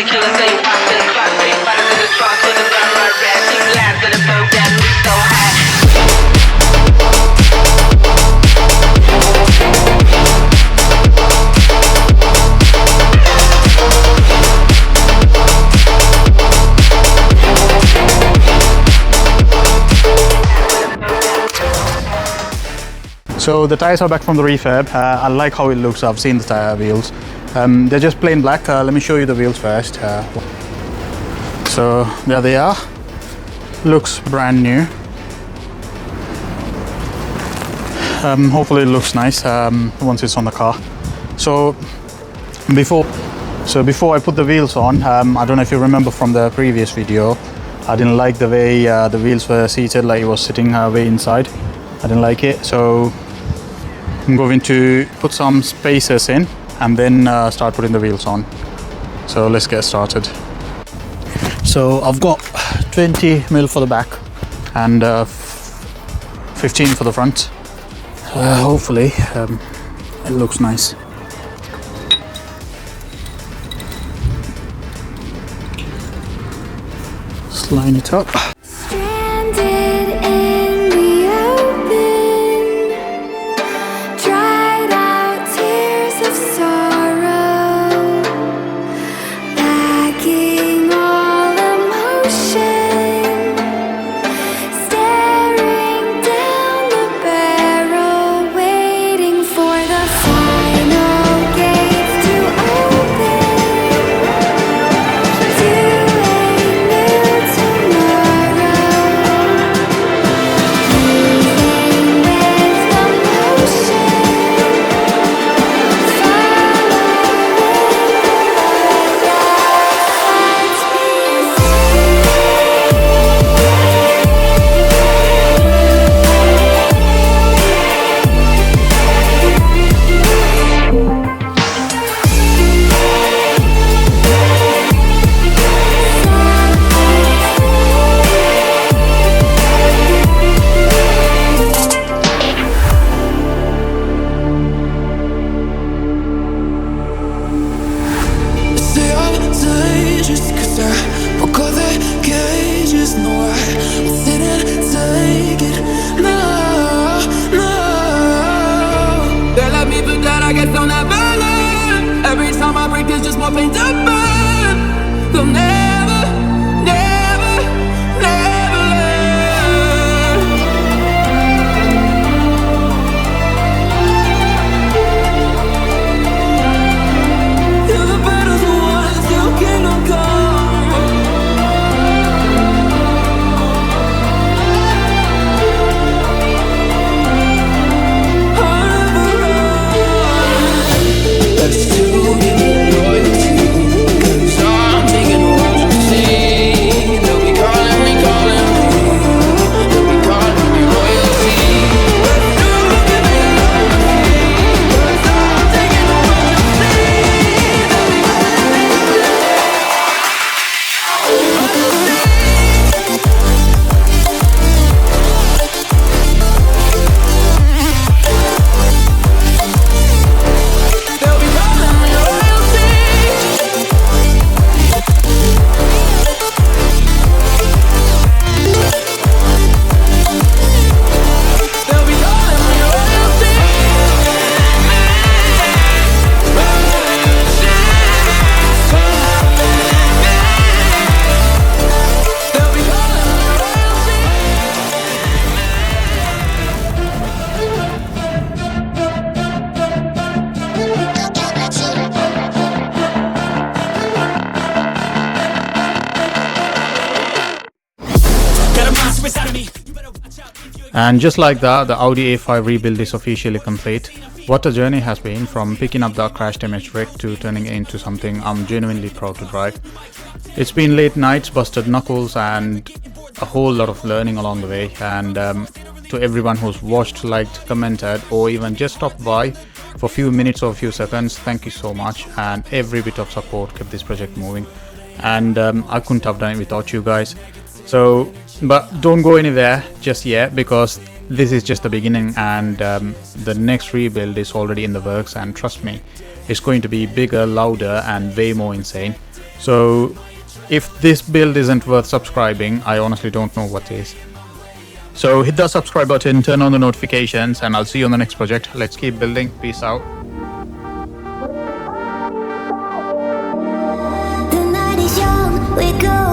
killer say you walk to the clock, say you fight to the trunk, to the ground, right red, keep last to the boat that we so high. So the tires are back from the refurb. I like how it looks. I've seen the tire wheels. They're just plain black. Let me show you the wheels first. So there they are. Looks brand new. Hopefully it looks nice once it's on the car. So before I put the wheels on, I don't know if you remember from the previous video, I didn't like the way the wheels were seated, like it was sitting way inside. I didn't like it, so I'm going to put some spacers in and then start putting the wheels on. So let's get started. So I've got 20mm for the back and 15 for the front. Hopefully it looks nice. Just line it up. Every time I break, there's just more pain to burn. They'll never, never, never learn. Till the battle's won, still kingdom come. Let's do it, loyalty, 'cause I'm taking a watch to see. They'll be calling me, they'll be calling me royalty. Let's do it, loyalty, 'cause I'm taking a watch to see. They'll be calling me. And just like that, the Audi A5 rebuild is officially complete. What a journey has been, from picking up the crash damaged wreck to turning it into something I'm genuinely proud to drive. It's been late nights, busted knuckles, and a whole lot of learning along the way. And to everyone who's watched, liked, commented, or even just stopped by for a few minutes or a few seconds, thank you so much. And every bit of support kept this project moving. And I couldn't have done it without you guys. So, but don't go anywhere just yet, because this is just the beginning, and the next rebuild is already in the works, and trust me, it's going to be bigger, louder, and way more insane. So if this build isn't worth subscribing, I honestly don't know what is. So hit the subscribe button, turn on the notifications, and I'll see you on the next project. Let's keep building. Peace out. The night is young, we go